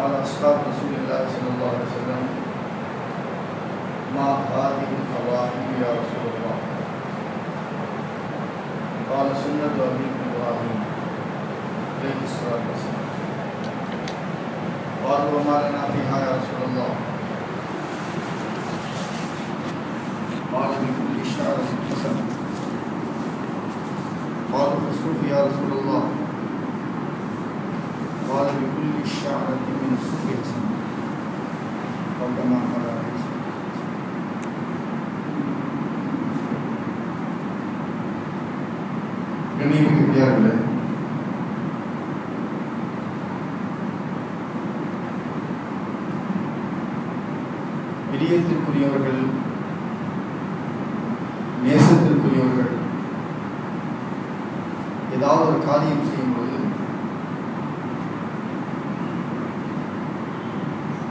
قال أصحاب رسول الله صلى الله عليه وسلم ما هذه الأواخر يا رسول الله؟ قال سنة أبيكم إبراهيم عليه الصلاة والسلام. قال وما لنا فيها يا رسول الله؟ قال بكل شعرة حسنة. قال فالصوف يا رسول الله؟ قال بكل شعرة من الصوف حسنة. قال كما قال عليه الصلاة والسلام. கண்ணியமிக்கவர்களே, பிரியத்திற்குரியவர்கள், நேசத்திற்குரியவர்கள் ஏதாவது ஒரு காரியம் செய்யும்போது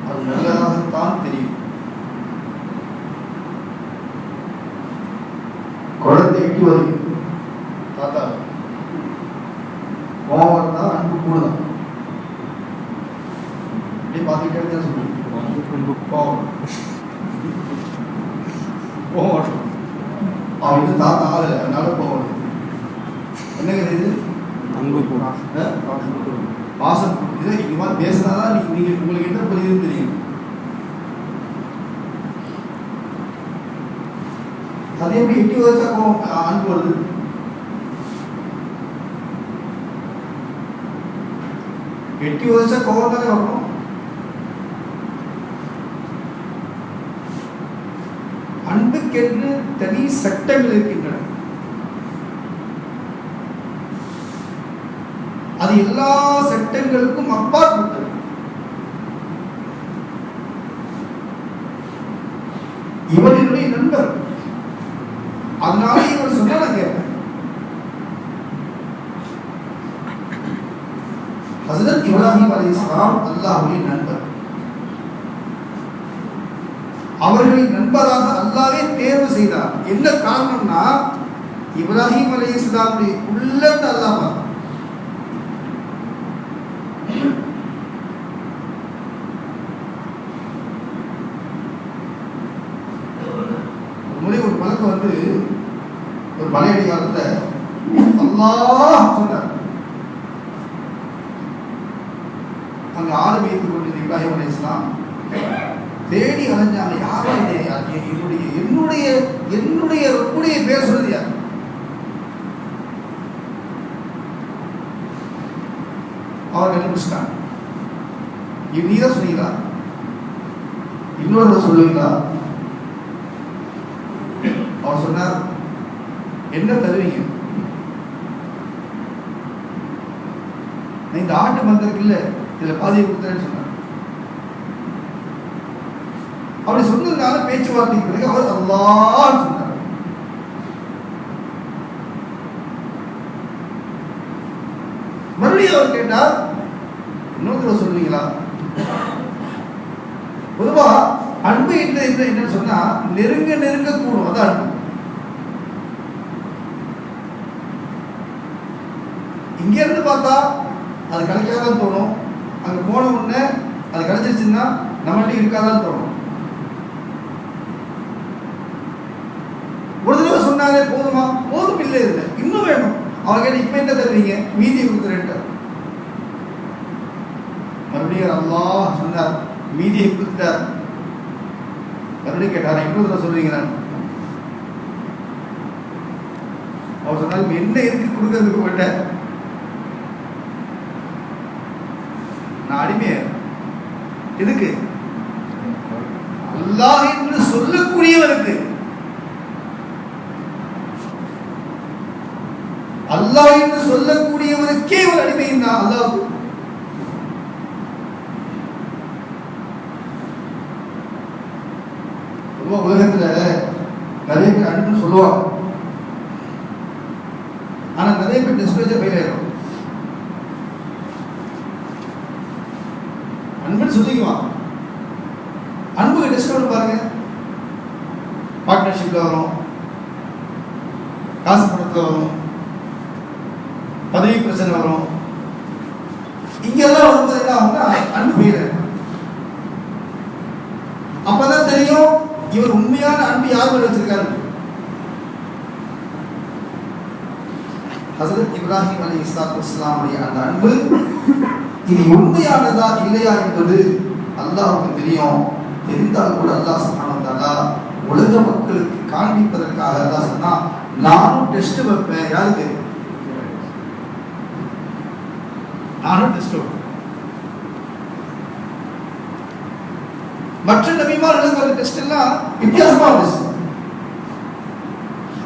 அது நல்லதாகத்தான் தெரியும். குழந்தை எட்டி வருகிறது, தாத்தா கோவம் தான் அன்பு கூடுதான். இப்படி பார்த்துக்கிட்டே சொல்லுங்க, கோவம் அவனுக்கு தாத்தா ஆகலை, அதனால கோவம். என்னங்க இது? அன்பு பாசம். இது இந்த மாதிரி பேசினாதான் நீங்க உங்களுக்கு என்ன புரியுதுன்னு தெரியும். அது எப்படி எட்டி வச்சா அன்பு வருது? எட்டி வச்சா கோவம் தானே வரணும். அன்புக்கென்று தனி சட்டங்கள் இருக்கின்றன. அது எல்லா சட்டங்களுக்கும் அப்பாற்பட்டது. இவர் என்னுடைய நண்பர், அதனால இவர் சொன்னா நான் கேட்பேன். ஹஸரத் இப்ராஹிம் அலைஹிஸ்ஸலாம் அல்லாஹ்வுடைய நண்பர். அவர்களை நண்பராக அல்லாஹ்வே தேர்வு செய்தார். என்ன காரணம்னா, இப்ராஹிம் அலைஹிஸ்ஸலாமுடைய உள்ளத்தை அல்லாஹ் பார்த்தார். ஒரு பழக்கம் வந்து ஒரு பழைய காலத்துல அல்லாஹ் சொன்னார். அங்க ஆடு வைத்து கொண்டிருந்த இப்ராஹிம் அலைஹிஸ்ஸலாம் தேடி அலைஞ்சாங்க. யாரோ என்னுடைய ரப்புடைய பேர் சொல்றது யார்? அவர் கண்டுபிடிச்சிட்டாங்க. நீதான் சொன்னீங்களா? இன்னொரு சொல்லுவீங்களா? அவர் சொன்னார், என்ன தருவீங்க? இந்த ஆட்டு மந்திருக்கு இல்ல, இதுல பாதியை கொடுத்தேன்னு சொன்னார். அப்படி சொன்னதுனால பேச்சுவார்த்தைக்கு பிறகு அவர் அல்லாஹ் சொன்னார். மறுபடியும் அவர் கேட்டார், இன்னொரு சொல்லுவீங்களா? பொதுவா அன்பு என்னன்னு சொன்னா நெருங்க கூடும். அதான் அன்பு. இங்க இருந்து பார்த்தா அது கிடைக்காதான் தோணும். அங்க போன உடனே அது கிடைச்சிருச்சுன்னா நம்மள்ட்ட இருக்காதான் தோணும். ஒரு தடவை சொன்னாலே போதுமா? போதும் இல்லை, இல்லை இன்னும் வேணும். அவங்க கேட்ட இப்ப என்ன தருவீங்க? மீதியை கொடுத்துறேன். மறுபடியும் அல்லாஹ் சொன்னார், மீதியை கொடுத்துட்டார். மறுபடியும் கேட்டார், இன்னொரு தடவை சொல்றீங்களா? அவர் சொன்னார், என்ன இருக்கு கொடுக்கறதுக்கு விட்ட? நான் அடிமைய எதுக்கு? அல்லாஹ் என்று சொல்லக்கூடியவருக்கு, அல்லாஹ் என்று சொல்லக்கூடியவருக்கே ஒரு அடிமை தான். அல்லாஹ் உலகத்துல நிறைய பேர் அன்புன்னு சொல்லுவாங்க. ஆனா நிறைய பேர் டிஸ்பிளேஜ் ஃபெயில் ஆயிடும். அன்புன்னு சொல்லிக்குவான். அன்புக்கு டிஸ்கவுண்ட் பாருங்க. பார்ட்னர்ஷிப்ல வரும், காசு பணத்துல வரும், பதவி பிரச்சனை வரும். இங்கெல்லாம் வந்து என்ன ஆகும்னா அன்பு ஃபெயில் ஆயிடும். அப்பதான் தெரியும் இவர் உண்மையான அன்பு யார் மேல வச்சிருக்காரு. ஹஸரத் இப்ராஹிம் அலைஹிஸ்ஸலாத்து வஸ்ஸலாமுடைய அந்த அன்பு இது உண்மையானதா இல்லையா என்பது அல்லாஹ்வுக்கு தெரியும். தெரிந்தால் கூட அல்லாஹ் சுப்ஹானஹு வ தஆலா உலக மக்களுக்கு காண்பிப்பதற்காக அல்லாஹ் சொன்னா, நானும் டெஸ்ட் வைப்பேன். யாருக்கு? நானும் டெஸ்ட் வைப்பேன். மற்ற நபிமார்களுக்கு அந்த டெஸ்ட் எல்லாம் வித்தியாசமா இருந்துச்சு.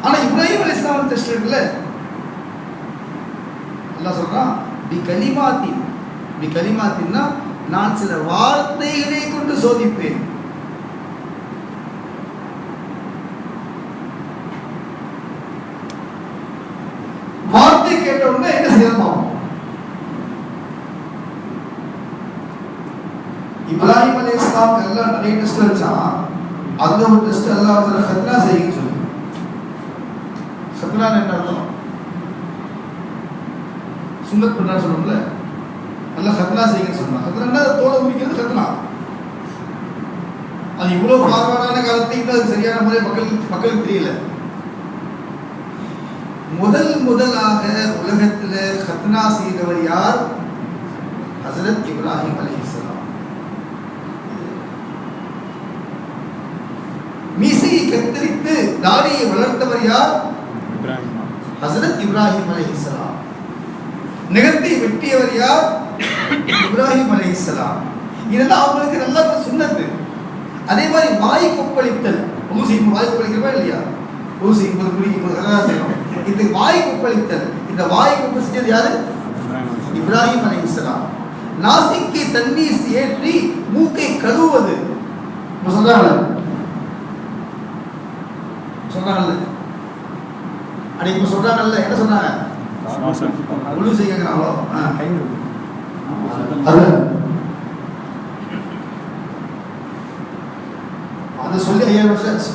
ஆனா இப்ராஹிம் அலைஹிஸ்ஸலாம் டெஸ்ட் இருக்குல்ல, அல்லாஹ் சொல்றான் பி கலிமாத்தின்னா நான் சில வார்த்தைகளை கொண்டு சோதிப்பேன். வார்த்தை கேட்ட உடனே என்ன செய்யணும்? இப்ராஹிம் அலைஹிஸ்ஸலாம் எல்லாம் நிறைய டெஸ்ட் வச்சான். அதுல ஒரு டெஸ்ட் அல்லாஹ் ஹத்னா செய்யுன்னு சொல்லு. ஹத்னா என்ன அர்த்தம்? சுன்னத் பண்ணா சொல்லும்ல, அல்லாஹ் ஹத்னா செய்யுன்னு சொன்னான். ஹத்னா தோலை முடிக்கிறது ஹத்னா. அது இவ்வளவு ஃபார்வர்டான காலத்துக்கு அது சரியான முறை மக்களுக்கு தெரியல. முதலாக உலகத்தில் ஹத்னா செய்தவர் யார்? ஹஸரத் இப்ராஹிம் அலைஹிஸ்ஸலாம். மீசையை கத்தரித்து தாடியை வளர்த்தவர் யார்? ஹஸரத் இப்ராஹிம் அலைஹிஸ்ஸலாம். நகத்தை வெட்டியவர் யார்? இப்ராஹிம் அலைஹிஸ்ஸலாம். இதெல்லாம் அவங்களுக்கு நல்லா சுன்னத்து. அதே மாதிரி வாய் கொப்பளித்தல், வாய் கொப்பளிக்கிறவா இல்லையா? இந்த வாய் கொப்பளித்தல், இந்த வாய் கொப்பளி செஞ்சது யாரு? இப்ராஹிம் அலைஹிஸ்ஸலாம். நாசிக்கை தண்ணீர் ஏற்றி மூக்கை கழுவுவது சொல்றாங்கல்ல, அட இப்ப சொல்றாங்கல்ல, என்ன சொன்னாங்க? உளு செய்யறாங்களோ அது சொல்லி 5000 வருஷம் ஆச்சு.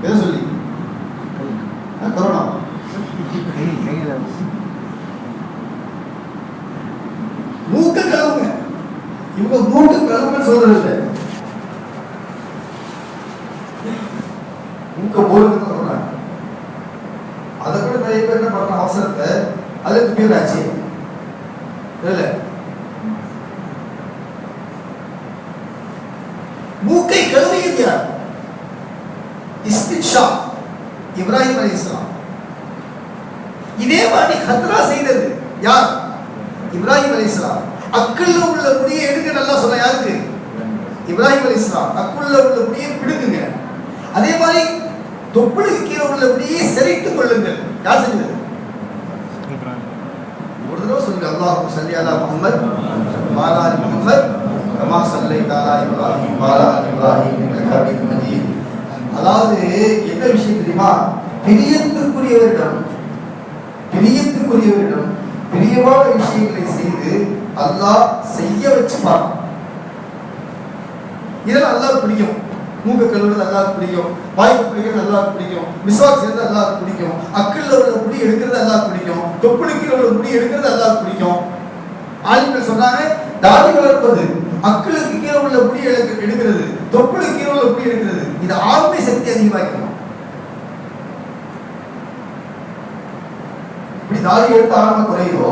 எதை சொல்லி? கொரோனா. மூக்க கழுவுங்க. இவங்க மூக்க கழுவுன்னு சொல்றது, மூக்க போடுங்க சொல்றாங்க. அதை கூட நிறைய பேர் என்ன பண்ற அவசரத்தை அதுக்கு பேராச்சு இல்ல. மூக்கை கழுவியது யார்? இஸ்தின்ஷா இப்ராஹிம் அலைஹிஸ்ஸலாம். இதே மாதிரி ஹத்னா செய்தது யார்? இப்ராஹிம் அலைஹிஸ்ஸலாம். அக்குள்ள உள்ள முடியை எடுக்க நல்லா சொன்ன யாருக்கு? இப்ராஹிம் அலைஹிஸ்ஸலாம். அக்குள்ள உள்ள முடியை பிடுங்குங்க. அதே மாதிரி தொப்புளுக்கு கீழே உள்ள முடியை செரித்துக் கொள்ளுங்கள். யார் செஞ்சது? ஒரு தடவை சொல்லுங்க, அல்லாஹும்ம ஸல்லி அலா முஹம்மத் வ அலா ஆலி முஹம்மத் கமா ஸல்லைத அலா இப்ராஹிம் வ அலா ஆலி இப்ராஹிம் இன்னக ஹமீதும் மஜீத். அதாவது என்ன விஷயம் தெரியுமா? பிரியத்துக்குரியவரிடம் பிரியமான விஷயங்களை செய்து அல்லாஹ் செய்ய வச்சு பார்க்கும். இதெல்லாம் அல்லாஹ் பிடிக்கும். மூக்க கழுவுறது அல்லாஹ் பிடிக்கும், வாய்ப்பு பிடிக்கிறது அல்லாஹ் பிடிக்கும், மிஸ்வாக் செய்யறது அல்லாஹ் பிடிக்கும், அக்கல்ல உள்ள முடி எடுக்கிறது அல்லாஹ் பிடிக்கும், தொப்புளுக்கு உள்ள முடி எடுக்கிறது அல்லாஹ் பிடிக்கும். ஆளுங்கள் சொன்னாங்க தாடி வளர்ப்பது, அக்களுக்கு கீழே உள்ள முடி எடுக்கிறது, தொப்புளுக்கு கீழே உள்ள முடி எடுக்கிறது, இது ஆண்மை சக்தி அதிகமாக்கணும். இப்படி தாடி எடுத்து ஆண்மை குறையுதோ,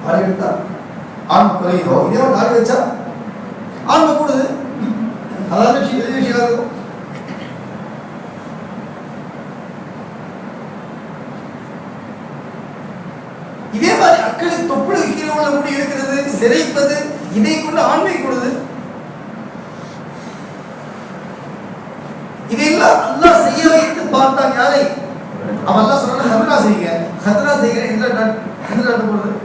தாடி எடுத்தா ஆண்மை குறையுதோ, இதே தாடி வச்சா ஆண்மை கூடுது. அதாவது விஷயம் இருக்கும். இதே மாதிரி அக்களுக்கு தொப்புளுக்கு கீழே உள்ள முடி எடுக்கிறது, சிரைப்பது, இதை கொண்டு ஆண்மை கூடுது. இதையெல்லாம் அல்லாஹ் செய்ய வைத்து பார்த்தான் யாரை? அவன் அல்லாஹ் சொன்ன ஹத்னா செய்யுங்க, ஹத்னா செய்கிற எந்த டாக்டர் போடுறது?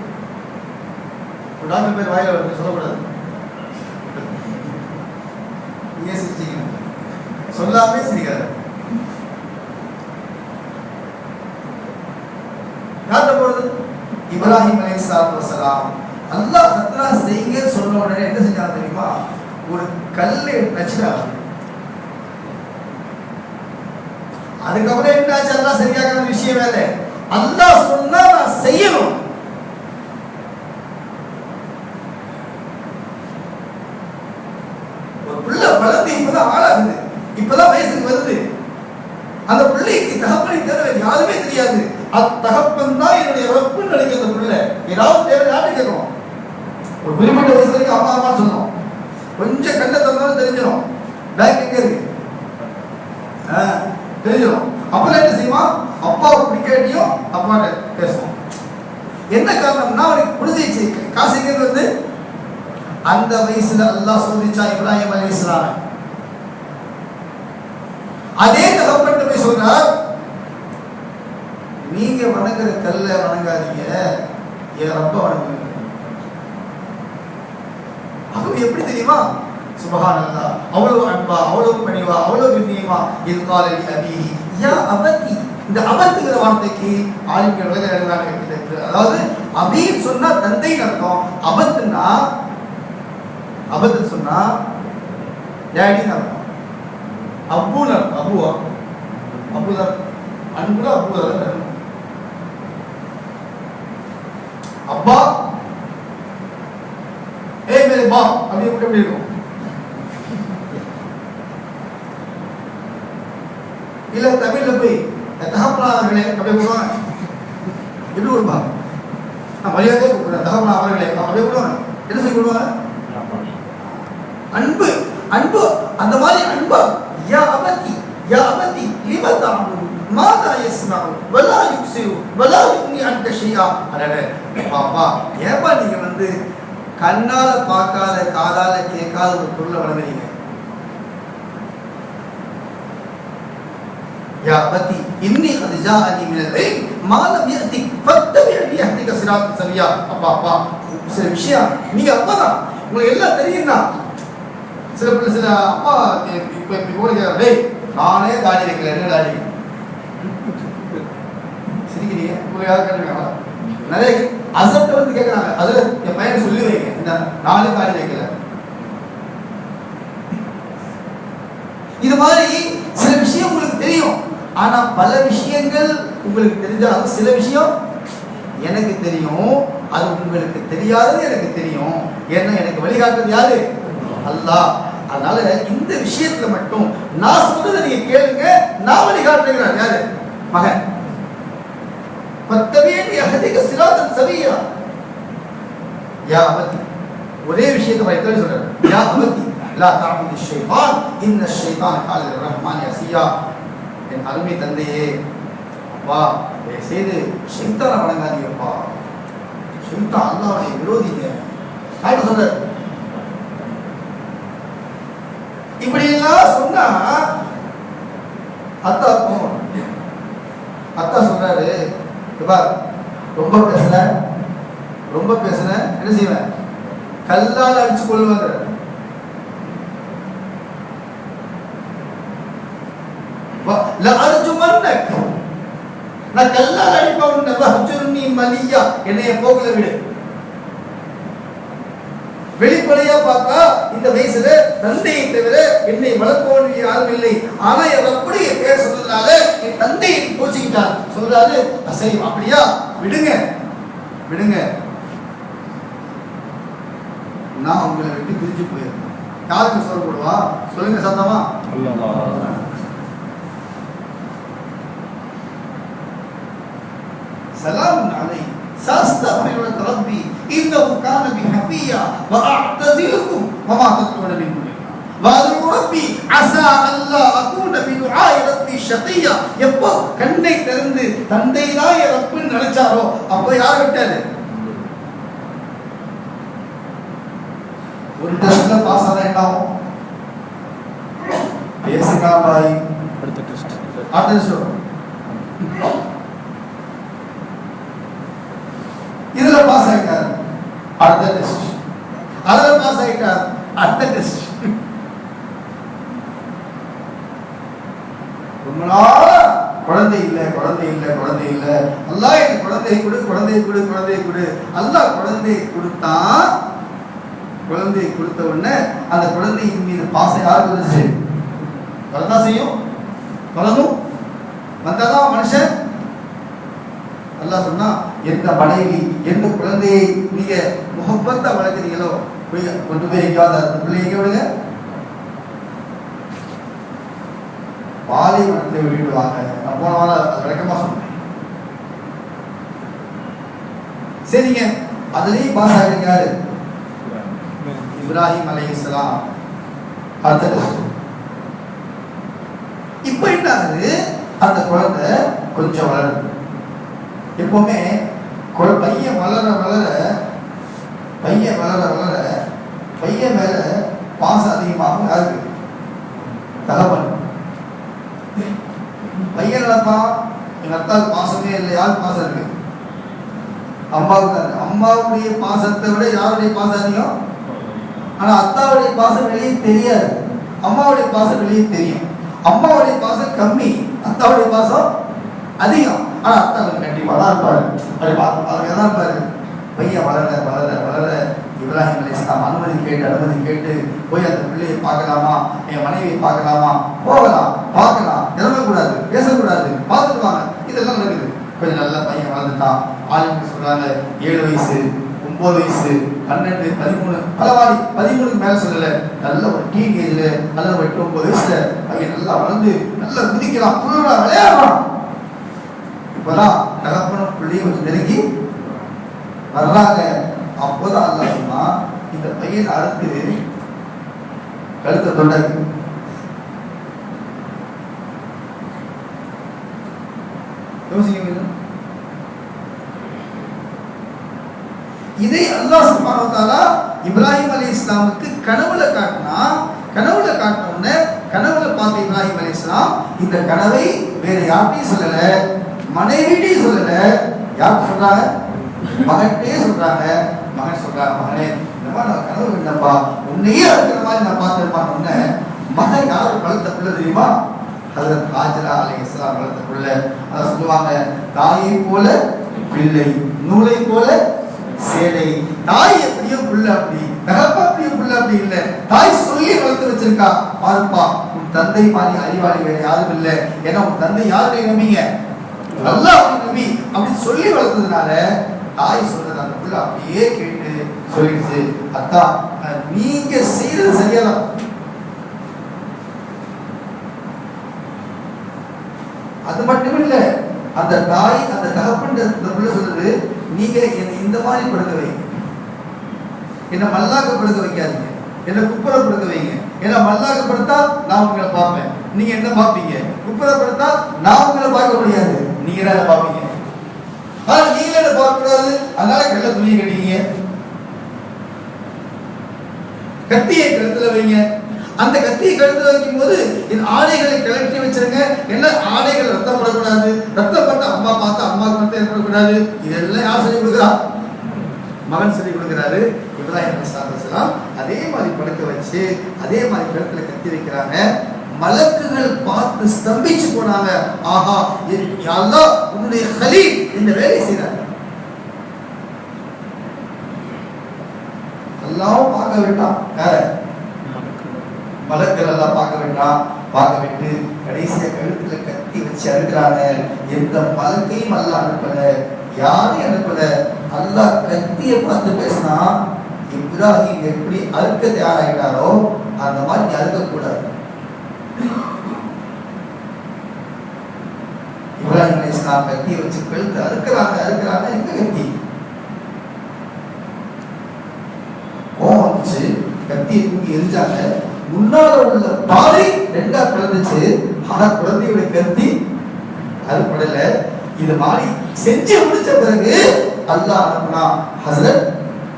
ஒரு டாக்டர் பேர் வாயில வருது சொல்லக்கூடாது, சொல்லாமே சிரிக்கிறார். யார்கிட்ட போறது? இப்ராஹிம் அலைஹிஸ்ஸலாத்து வஸ்ஸலாம். அல்லாஹ் ஹத்னா செய்யுங்க சொன்ன உடனே என்ன செஞ்சாங்க தெரியுமா? ஒரு கல்லை நச்சுட்டாங்க. அதுக்கப்புறம் என்ன ஆச்சு? அல்லாஹ் சரியாகிற விஷயம் வேற. அல்லாஹ் சொன்னா நான் செய்யணும். தகப்பனை தவிர யாருமே தெரியாது. அத்தகப்பன் தான் என்னுடைய ரப்புன்னு நினைக்கிற பிள்ளை. ஏதாவது தேவை யார்கிட்ட கேட்கணும்? ஒரு குறிப்பிட்ட வயசு வரைக்கும் அம்மா அம்மான்னு சொன்னோம். கொஞ்சம் கண்ணை தந்தாலும் தெரிஞ்சிடும் பேங்க் எங்க இருக்கு தெரிஞ்சிடும். அப்பெல்லாம் என்ன செய்வான்? அப்பாவை பிடிக்காட்டியும் அப்பாட்ட பேசுவோம். என்ன காரணம்னா அவனுக்கு புரிஞ்சிச்சு காசு எங்க வருது. அந்த வயசுல அல்லாஹ் சோதிச்சா இப்ராஹிம் அலைஹிஸ்ஸலாம். அதே தகப்பன் போய் சொல்றார், நீங்க வணங்குற கல்ல வணங்காதீங்க, என் ரப்ப வணங்குங்க. அது எப்படி தெரியுமா? சுப்ஹானல்லாஹ், அவ்வளவு அன்பா, அவ்வளவு பணிவா, அவ்வளவு கண்ணியமா. இது காலி அபி யா அபதி. இந்த அபத்துங்கிற வார்த்தைக்கு ஆலிம்கள் எழுதுறாங்க. அதாவது அபின்னு சொன்னா தந்தைன்னு அர்த்தம். அபத்துன்னா அபத்து சொன்னா டேடின்னு அர்த்தம். அப்புன்னு அர்த்தம். அப்புவா அப்புதான் அன்புல அப்புதான் அப்பா. ஏ மேரே பாப் அப்படி எப்படி இருக்கும்? இல்ல தமிழ்ல போய் தகப்பனார்களே அப்படியே கூடுவாங்க. எப்படி கொடுப்பாங்க? நான் மரியாதையே கூப்பிடுறேன் தகப்பனா அவர்களே அப்படியே கூடுவாங்க. என்ன சொல்லி கூடுவாங்க? அன்பு. அன்பு அந்த மாதிரி அன்பா. யா அபதி யா அபதி லிம தஅபுது மாதா யஸ்மஉ வலா யுப்சிரு வலா யுக்னி அன்க ஷைஆ. அடடே பாப்பா, ஏப்பா நீங்க கண்ணால பார்க்காத காதால கேட்காத ஒரு பொருளை வணங்குறீங்க? யா அபதி இன்னி கத் ஜாஅனி மினல் இல்ம் மா லம் யஅதிக் ஃபத்தபிஅனி அஹ்திக சிராத்தன் சவியா. அப்பா சில விஷயம் நீங்க அப்பா தான், உங்களுக்கு எல்லாம் தெரியும்னா. சில அப்பா இப்ப கூட டேய் நானே தாடி வைக்கல, என்ன தாடி சிரிக்கிறீங்க? உங்களுக்கு யாரும் கேட்டுருக்காங்களா? நிறைய அசத்தை கேட்கறாங்க. அதுல என் பையனை சொல்லி வைங்க, இந்த நானே தாடி வைக்கல. இது மாதிரி சில விஷயம் உங்களுக்கு தெரியும். ஆனா பல விஷயங்கள் உங்களுக்கு தெரிஞ்சாலும் சில விஷயம் எனக்கு தெரியும், அது உங்களுக்கு தெரியாதது எனக்கு தெரியும். ஏன்னா எனக்கு வழிகாட்டுறது யாரு? அல்லாஹ். அதனால இந்த விஷயத்துல மட்டும் நான் சொல்றதை நீங்க கேளுங்க, நான் வழிகாட்டுறேன். யாரு? மகன். ஃபத்தபிஅனி அஹ்திக சிராத்தன் சவியா. யா அபதி ஒரே விஷயத்தை வைத்து சொல்றாரு. யா அபதி லா தஅபுது ஷைத்தான் இன்ன ஷைத்தான கால லிர்ரஹ்மானி அஸியா. என் அருமை தந்தையே, அப்பா செய்து ஷைத்தானை வணங்காதீங்கப்பா. ஷைத்தான் அல்லாஹ்வுடைய விரோதிங்க. யாரு சொல்றாரு? இப்படி எல்லாம் சொன்னா அத்தா அத்தா சொல்றாரு, ரொம்ப பேசுன என்ன செய்வேன்? கல்லால் அடிச்சு கொள்வாங்க. நான் கல்லால் அடிப்பவன் மலியா, என்னைய போகல விடு. வெளிப்படையா பார்த்தா இந்த வயசுல தந்தையை தவிர என்னை வளர்ப்பவன் யாரும் இல்லை. ஆனா எப்படி பேர் சொன்னதுனால என் தந்தையை கோச்சிக்கிட்டார். சொல்றாரு, சரி அப்படியா, விடுங்க விடுங்க, நான் உங்களை விட்டு பிரிஞ்சு போயிருக்கேன். யாருக்கு சொல்ல போடுவா? சொல்லுங்க சத்தமா. சலாம் அலை سأستغفر لك ربي إنه كان بي حفيا وأعتزلكم وما تدعون من دون الله وأدعو ربي عسى ألا أكون بدعاء ربي شقيا. எப்போ கண்ணை திறந்து தந்தை தான் என் ரப்புன்னு நினைச்சாரோ அப்போ யார் விட்டாரு? ஒரு டெஸ்ட்ல பாஸ் ஆனா என்ன ஆகும்? பேசிக்கா பாய் அடுத்த டெஸ்ட் இதுல பாஸ் ஆயிட்டார், அடுத்த டெஸ்ட். அதுல பாஸ் ஆயிட்டார், அடுத்த டெஸ்ட். ரொம்ப நாளா குழந்தை இல்லை குழந்தை இல்லை குழந்தை இல்லை. அல்லாஹ் எனக்கு குழந்தையை கொடு குழந்தையை கொடு குழந்தையை கொடு. அல்லாஹ் குழந்தையை கொடுத்தான். குழந்தையை கொடுத்த உடனே அந்த குழந்தையின் மீது பாசம் யாருக்கு வந்துச்சு? வரதான் செய்யும், வரணும், வந்தாதான் மனுஷன். அல்லாஹ் சொன்னா, எந்த மனைவி எந்த குழந்தையை நீங்க முகப்பத்தா வளர்க்குறீங்களோ போய் கொண்டு போய் எங்கேயாவது அந்த பிள்ளை எங்க விடுங்க. பாலைவனத்தை விட்டுடுவாங்க. நான் போன வாரம் அது விளக்கமா சொன்னேன். சரிங்க, அதுலயும் பாஸ் ஆகிருங்க யாரு? இப்ராஹிம் அலைஹிஸ்ஸலாம். அடுத்தது இப்ப என்ன ஆகுது, அந்த குழந்தை கொஞ்சம் வளருது. எப்பவுமே பையன் வளர வளர பையன் மேல பாசம் அதிகமாகும். யாருக்கு? தகவல். பையன் நினைப்பான் எங்க அத்தாவுக்கு பாசமே இல்லை. யாருக்கு பாசம் இருக்கு? அம்மாவுக்கு தான். அம்மாவுடைய பாசத்தை விட யாருடைய பாசம் அதிகம்? ஆனா அத்தாவுடைய பாசம் வெளியே தெரியாது, அம்மாவுடைய பாசம் வெளியே தெரியும். அம்மாவுடைய பாசம் கம்மி, அத்தாவுடைய பாசம் அதிகம். ஆனா அத்தாவுக்கு கண்டிப்பா தான் இருப்பாரு. அப்படி தான் இருப்பாரு. பையன் வளர வளர வளர இப்ராஹிம் அலைஹிஸ்ஸலாம் அனுமதி கேட்டு போய் அந்த பிள்ளையை பார்க்கலாமா, என் மனைவியை பார்க்கலாமா, போகலாம், பார்க்கலாம், இறங்கக்கூடாது, பேசக்கூடாது, பார்த்துட்டு வாங்க, இதெல்லாம் நடக்குது. கொஞ்சம் நல்ல பையன் வளர்ந்துட்டான். ஆளுங்க சொல்றாங்க 7 வயசு, 9 வயசு, 12, 13, பலவாடி 13க்கு மேல சொல்லல, நல்ல ஒரு டீனேஜ்ல, நல்ல ஒரு 8, 9 வயசுல பையன் நல்லா வளர்ந்து நல்லா குதிக்கலாம், புல்லா விளையாடுறான். இப்பதான் தகப்பனும் பிள்ளையும் கொஞ்சம் நெருங்கி வர்றாங்க. அப்போதான் அல்லாஹ் சொன்னா, இந்த பையன் அறுத்து கழுத்தை தொண்டாரு. இதை அல்லாஹ் சுப்ஹானஹு வ தஆலா இப்ராஹிம் அலைஹிஸ்ஸலாமுக்கு கனவுல காட்டினா. கனவுல காட்டினோன்னு கனவுல பார்த்த இப்ராஹிம் அலைஹிஸ்ஸலாம் இந்த கனவை வேற யார்கிட்டையும் சொல்லல, மனைவிட்டையும் சொல்லல. யாருக்கு சொல்றாங்க? மகன்கிட்டே சொல்றாங்க. மகன் சொல்றாங்க, மகனே இந்த மாதிரி நான் கனவு கண்டப்பா, உன்னையே இருக்கிற மாதிரி நான் பார்த்திருப்பான்னு. மகன் யாரு வளர்த்த பிள்ளை தெரியுமா? ஹஜ்ரத் ஹாஜரா அலைஹிஸ்ஸலாம் வளர்த்த பிள்ளை. அத சொல்லுவாங்க, தாயை போல பிள்ளை, நூலை போல சேலை. தாய் எப்படியோ புள்ள அப்படி, தகப்ப அப்படியோ புள்ள அப்படி இல்லை. தாய் சொல்லி வளர்த்து வச்சிருக்கா. பாருப்பா, உன் தந்தை மாதிரி அறிவாளி வேற யாரும் இல்லை. ஏன்னா உன் தந்தை யாருடைய நம்பிங்க? அல்லாஹ் நபி. அப்படி சொல்லி வளர்த்ததுனால தாய் சொல்றது அந்த புள்ள அப்படியே கேட்டு சொல்லிடுச்சு, அத்தா நீங்க செய்யறது சரியாதான். அது மட்டும் இல்ல, அந்த தாய் அந்த தகப்பன் அந்த புள்ள சொல்றது, நீங்க என்னை இந்த மாதிரி படுக்க வைங்க, என்ன மல்லாக்க படுக்க வைக்காதீங்க, என்ன குப்புறப்படுத்த வைங்க. ஏன்னா மல்லாக்கப்படுத்தா நான் உங்களை பார்ப்பேன், நீங்க என்ன பார்ப்பீங்க. குப்புறப்படுத்தா நான் உங்களை பார்க்க முடியாது, நீங்க தான் பார்ப்பீங்க. ஆனா நீங்க என்ன பார்க்க கூடாது, அதனால கள்ள துணியை கட்டிங்க, கத்தியை கழுத்துல வைங்க. அந்த கத்தியை கழுத்துல வைக்கும் போது என் ஆடைகளை கலட்டி வச்சிருங்க. என்ன ஆடைகள் ரத்தம் படக்கூடாது, ரத்தம் பட்ட அம்மா பார்த்தா அம்மாவுக்கு ரத்தம் ஏற்படக்கூடாது. இதெல்லாம் யார் சொல்லி கொடுக்குறா? மகன் சொல்லி கொடுக்குறாரு. இப்ராஹிம் அலைஹிஸ்ஸலாம் அதே மாதிரி படுக்க வச்சு அதே மாதிரி கழுத்துல கத்தி வைக்கிறாங்க. மலக்குகள் பார்த்து ஸ்தம்பிச்சு போனாங்க. ஆஹா, யா அல்லாஹ் உன்னுடைய கலீல் இந்த வேலை செய்றாங்க. அல்லாஹ் பார்க்க விட்டான். யார? மலக்குகள் எல்லாம் பார்க்க விட்டான். பார்க்க விட்டு கடைசியா கழுத்துல கத்தி வச்சு அறுக்கிறாங்க. எந்த மலக்கையும் அல்லாஹ் அனுப்பல, யாரையும் அனுப்பல. அல்லாஹ் கத்தியை பார்த்து பேசினா, இப்ராஹிம் எப்படி அறுக்க தயாராகிட்டாரோ அந்த மாதிரி நீ அறுக்கக்கூடாது. இப்ராஹிம் அலைஹிஸ்ஸலாம் கத்தியை வச்சு கழுத்து அறுக்கிறாங்க. எங்க கத்தி? கோவச்சு கத்தியை தூக்கி எரிஞ்சாங்க. முன்னால உள்ள பாறை ரெண்டா பிளந்துச்சு. ஆனா குழந்தையுடைய கத்தி அறுப்படல. இது மாதிரி செஞ்சு முடிச்ச பிறகு அல்லாஹ் அனுப்புனா ஹஸரத்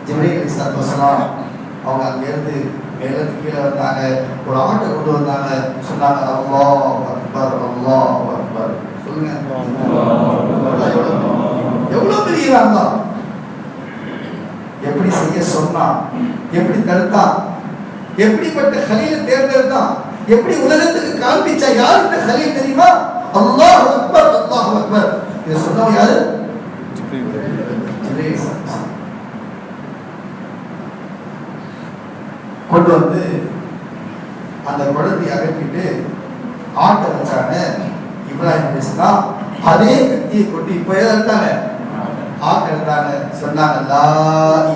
ஜிப்ரீல் அலைஹிஸ்ஸலாம். அவங்க அங்கிருந்து மேல கீழே வந்தாங்க. ஒரு ஆட்டை கொண்டு வந்தாங்க. சொன்னாங்க, அல்லாஹ் அக்பர், அல்லாஹ் அக்பர். சொல்லுங்க, எவ்வளவு பெரிய அல்லாஹ். எப்படி செய்ய சொன்னான், எப்படி தடுத்தான், எப்படிப்பட்ட கலீலை தேர்ந்தெடுத்தான், எப்படி உலகத்துக்கு காண்பிச்சா. யாருடைய கலீல் தெரியுமா? அல்லாஹ் அக்பர், அல்லாஹ் அக்பர். இதை சொன்னவங்க யாரு? கொண்டு வந்து அந்த குழந்தையை அகற்றிட்டு ஆட்டை வச்சாங்க. இப்ராஹிம் அலைஹிஸ்ஸலாம் அதே கத்தியை கொண்டு இப்ப எடுத்தாங்க, ஆட்டை எடுத்தாங்க. சொன்னாங்க, லா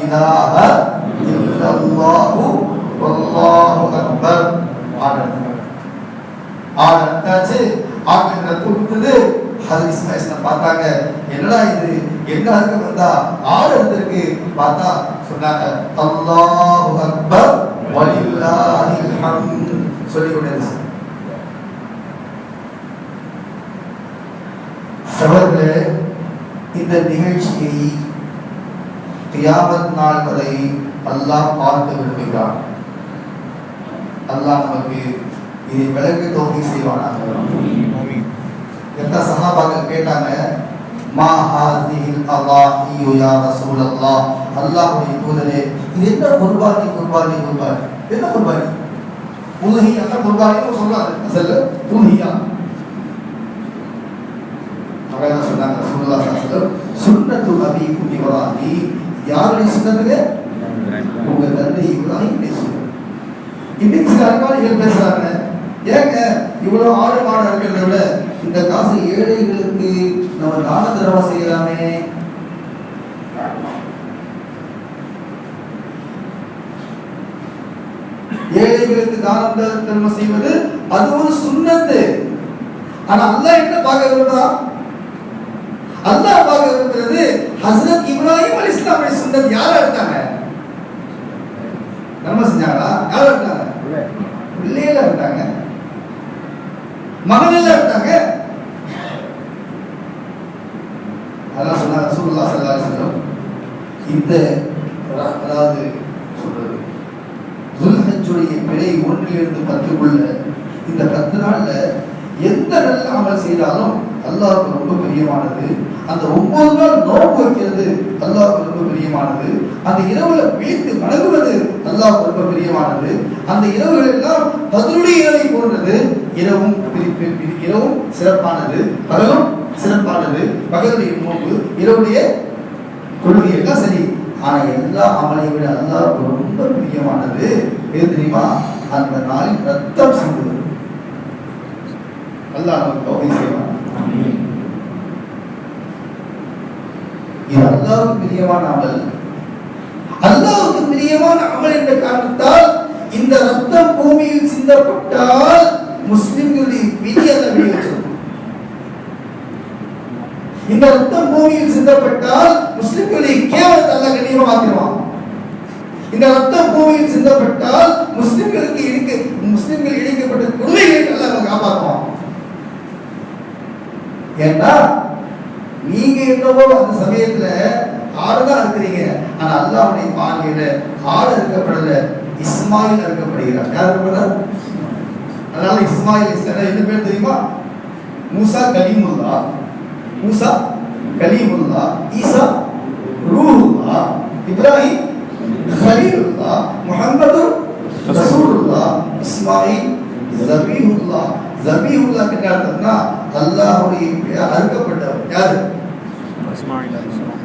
இலாஹ இல்லல்லாஹு வல்லாஹு அக்பர். ஆட்டை எடுத்தாங்க. ஆடு அறுத்தாச்சு, ஆட்டு ரத்தம் கொடுத்தது. ஹதரத் இஸ்மாயில் பார்த்தாங்க, என்னடா இது, என்ன அறுக்க வந்தா ஆடு அறுத்திருக்கு. பார்த்தா சொன்னாங்க, அல்லாஹு அக்பர் வலில்லாஹில் ஹம்த் சொல்லி கொண்டது. சகோதரர்களே, இந்த நிகழ்ச்சியை கியாமத் நாள் வரை அல்லாஹ் பார்க்க விரும்புகிறான். அல்லாஹ் நமக்கு இதை விளக்க தௌஃபீக் செய்வானாக. எந்த சஹாபாக்கள் கேட்டாங்க, மா ஹாஸிஹில் அல்லாஹியு யா ரசூலல்லாஹ், அல்லாஹ்வுடைய தூதரே, இது என்ன குர்பானி குர்பானி குர்பானி, என்ன குர்பானி? உல்ஹியா குர்பானின்னு சொல்றாங்க. அசல்ல உல்ஹியா அவங்க சொன்னாங்க, ரசூலுல்லாஹி ஸல்லல்லாஹு அலைஹி வஸல்லம், சுன்னத்து அபீக்கும் இப்ராஹீம், யாருடைய சுன்னத்துங்க? உங்க தந்தை இப்ராஹிமுடைய சுன்னத். இன்னைக்கு சில அறிவாளிகள் பேசுறாங்க, ஏங்க இவ்வளவு ஆடு மாடு இருக்கிறத விட இந்த காசு ஏழைகளுக்கு நம்ம தான தர்மம் செய்யலாமே. ஏழைகளுக்கு தான தர்மம் செய்வது அது ஒரு சுன்னத்து. ஆனா அல்லாஹ் என்ன பார்க்க விரும்புறான்? அல்லாஹ் பார்க்க விரும்புறது ஹஸ்ரத் இப்ராஹிம் அலைஹிஸ்ஸலாமுடைய சுன்னத். யார் எடுத்தாங்க? நம்ம செஞ்சாங்களா? யார் எடுத்தாங்க? பிள்ளையில எடுத்தாங்க, மகனில் எடுத்தாங்க. அதான் சொன்னாங்க ரசூலுல்லாஹி ஸல்லல்லாஹு அலைஹி வஸல்லம், இந்த அதாவது சொல்றது துல்ஹஜ்ஜுடைய பிறை 1 to 10 இந்த 10 நாள்ல எந்த நல்ல அமல் செய்தாலும் அல்லாஹ்வுக்கு ரொம்ப பிரியமானது. அந்த 9 நாள் நோன்பு வைக்கிறது அல்லாஹ்வுக்கு ரொம்ப பிரியமானது. அந்த இரவுல விழித்து வணங்குவது அல்லாஹ்வுக்கு ரொம்ப பிரியமானது. அந்த இரவுகள் எல்லாம் பதிலுடைய இரவை போன்றது. இரவும் சிறப்பானது, பகலும் சிறப்பானது. பகலுடைய நோன்பு, இரவுடைய தொழுகை எல்லாம் சரி. ஆனா எல்லா அமலை விட அல்லாஹ்வுக்கு ரொம்ப பிரியமானது எது தெரியுமா? அந்த நாளில் ரத்தம் சிந்துவது. அல்லாஹ் நமக்கு தௌஃபீக் செய்வான். இது அல்லாஹ்வுக்கு பிரியமான அமல். அல்லாஹ்வுக்கு பிரியமான அமல் என்ற காரணத்தால் இந்த ரத்தம் பூமியில் சிந்தப்பட்டால் முஸ்லிம்களுடைய விதியல்ல வெளியேற்றும். இந்த ரத்தம் பூமியில் சிந்தப்பட்டால் முஸ்லிம்களுடைய கேவலத்தை அல்லாஹ் கண்ணியமா மாத்திடுவான். இந்த ரத்தம் பூமியில் சிந்தப்பட்டால் முஸ்லிம்கள் இழைக்கப்பட்ட கொடுமைகளை அல்லாஹ் காப்பாற்றுவான். ஏன்னா நீங்க என்னவோ அந்த சமயத்துல ஆடுதான் இருக்கிறீங்க, ஆனா அல்லாஹ்வுடைய பார்வையில ஆடு இருக்கப்படல, இஸ்மாயில் இருக்கப்படுகிறார். யார் இருக்கப்படுறார்? அதனால இஸ்மாயில் என்ன பேர் தெரியுமா? மூசா கலீமுல்லாஹ், மூசா கலீமுல்லாஹ், ஈசா ரூஹுல்லாஹ், இப்ராஹிம் கலீலுல்லாஹ், முஹம்மது ரசூலுல்லாஹ், இஸ்மாயில் ஜபீஹுல்லாஹ். ஜபீஹுல்லாஹ் என்ன அர்த்தம்னா அல்லாஹ்வுடைய அறுக்கப்பட்டவர். யாரு? இஸ்மாயில் அலைஹிஸ்ஸலாம்.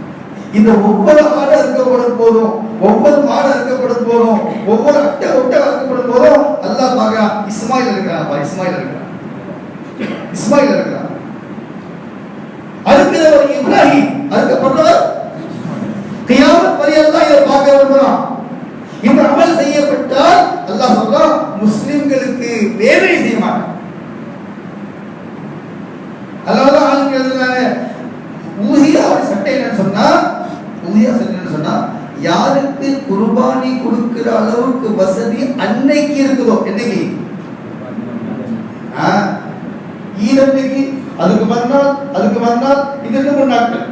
இந்த ஒவ்வொரு ஆடு அறுக்கப்படும் போதும், ஒவ்வொரு மாடு அறுக்கப்படும் போதும், ஒவ்வொரு ஒட்டை அறுக்கப்படும் போதும் அல்லாஹ் பார்க்கிறான், இஸ்மாயில் இருக்கிறான், இஸ்மாயில் இருக்கிறான், இஸ்மாயில் இருக்கிறான். அறுக்கிறவர் இப்ராஹிம், அறுக்கப்படுறவர் கியாமத் வரை அல்லாஹ் இதை பார்க்க விரும்புறான். இந்த அமல் செய்யப்பட்டால் அல்லாஹ் சொல்றான், முஸ்லிம்களுக்கு வேதனை செய்ய மாட்டான். அதனாலதான் ஆளுங்க எழுதுனாங்க, ஊஹியா சட்டை என்னன்னு சொன்னா, ஊஹியா சட்டை என்னன்னு சொன்னா, யாருக்கு குர்பானி கொடுக்கிற அளவுக்கு வசதி அன்னைக்கு இருக்குதோ, என்னைக்கு ஈரத்துக்கு, அதுக்கு மறுநாள் இது 3 நாட்கள்,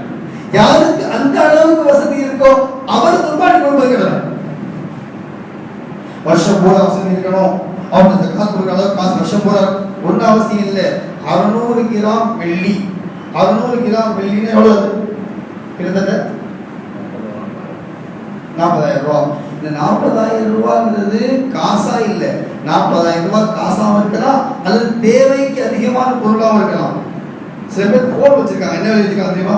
யாருக்கு அந்த அளவுக்கு வசதி இருக்கோ அவர் குர்பானி கொடுக்கிறார். வருஷம் பூரா வசதி இருக்கணும், அவருக்கு ஜகாத் கொடுக்கிற அளவுக்கு காசு வருஷம் பூரா ஒன்றும் அவசியம் இல்லை. 600 கிராம் வெள்ளி, 600 கிராம் வெள்ளினா எவ்வளவு? கிட்டத்தட்ட 40,000 ரூபாய். இந்த 40,000 ரூபாய்ங்கிறது காசா இல்லை, 40,000 ரூபாய் காசாவும் இருக்கலாம், அல்லது தேவைக்கு அதிகமான பொருளாகவும் இருக்கலாம். சில பேர் போன் வச்சிருக்காங்க, என்ன வச்சிருக்காங்க தெரியுமா?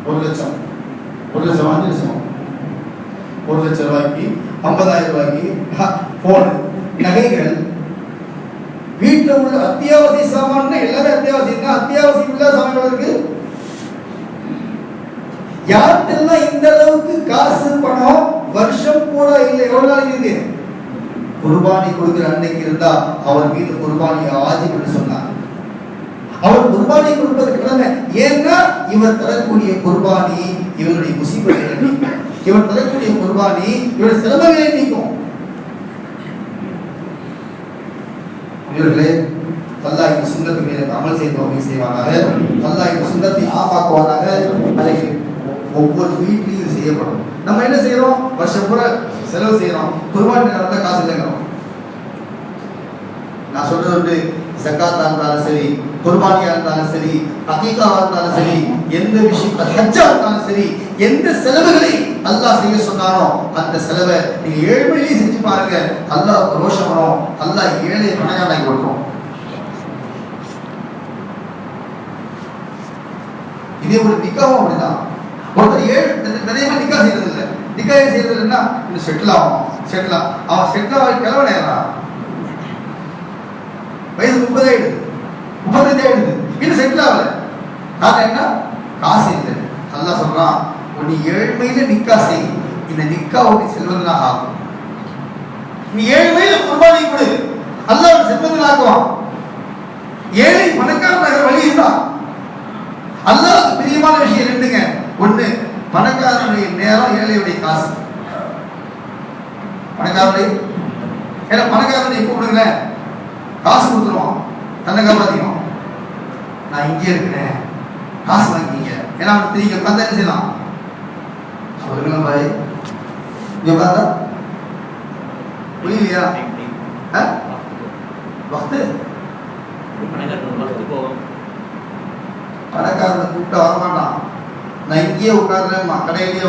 1 லட்சம் 5 லட்சம் 1 லட்சம் ரூபாய்க்கு 50,000 ரூபாய்க்கு போன், நகைகள், வீட்டில் உள்ள அத்தியாவசிய சாமான் எல்லாமே அத்தியாவசியம் தான். அத்தியாவசியம் இல்லாத சாமான் இருக்கு. யார்கிட்டெல்லாம் இந்த அளவுக்கு காசு பணம் வருஷம் பூரா இல்லை, எவ்வளவு நாளைக்கு இருக்கு? குர்பானி கொடுக்கிற அன்னைக்கு இருந்தா அவர் மீது குர்பானி ஆஜிப் என்று சொன்னார். அவர் குர்பானி கொடுப்பதற்கு ஏன்னா இவர் தரக்கூடிய குர்பானி இவருடைய முசீபத்தை நீக்கும், இவர் தரக்கூடிய குர்பானி இவருடைய செலவுகளை நீக்கும். இவர்களே அல்லாஹ் இந்த சுன்னத்து மீது அமல் செய்தவங்க செய்வாங்க. அல்லாஹ் இந்த சுன்னத்தை ஆப்பாக்குவாங்க. அதை ஒவ்வொரு வீட்லையும் செய்யப்படும். நம்ம என்ன செய்யறோம்? வருஷம் பூரா செலவு செய்யறோம், குர்பானி நடந்தா காசு இல்லைங்கிறோம். நான் சொல்றது வந்து ஜக்காத்தா இருந்தாலும் சரி, குர்பானியா இருந்தாலும் சரி, அகீகாவா இருந்தாலும் சரி, எந்த விஷயம் ஹஜ்ஜா இருந்தாலும் சரி, எந்த செலவுகளை அல்லாஹ் செய்ய சொன்னானோ அந்த செலவை நீங்க ஏழ்மையிலேயே செஞ்சு பாருங்க. அல்லாஹ் ரோஷம் வரும். அல்லாஹ் ஏழை பணக்காரனாக்கி கொடுக்கும். இதே ஒரு நிக்காவும் அப்படிதான். ஒருத்தர் நிறைய பேர் நிக்கா செய்யறது இல்லை. நிக்கா செய்யறது இல்லைன்னா இன்னும் செட்டில் ஆகும். அவன் செட்டில் ஆகி கிளவனாயிடறான். வயசு 30 ஆயிடுது, 35 ஆயிடுது, இன்னும் செட்டில் ஆகல. காரணம் என்ன? காசு இல்லை. அல்லாஹ் சொல்றான், நீ ஏழ்மையில நிக்கா செய், இந்த நிக்கா உனக்கு செல்வதனாக ஆகும். நீ ஏழ்மையில குர்பானி கொடு, அல்லாஹ் செல்வதனாக்குவான். ஏழை பணக்காரன் வழி தான். அல்லாஹ்வுக்கு பிரியமான விஷயம் ரெண்டுங்க. ஒண்ணு, பணக்காரனுடைய நேரம், ஏழையுடைய காசு. பணக்காரனுடைய ஏன்னா பணக்காரனுடைய கூப்பிடுங்களேன், காசு கொடுத்துருவான், தன்னை காப்பாத்திக்கும். நான் இங்கே இருக்கிறேன், காசு வாங்கிங்க. ஏன்னா அவனுக்கு தெரியும் உட்காந்தா என்ன செய்யலாம். சொல்லுங்களா பாய், இங்க உட்காந்தா புரியலையா? வக்து பணக்காரனை கூப்பிட்டு வரமாட்டான். நான் இங்கேயே உட்கார்றேன், கடையிலேயே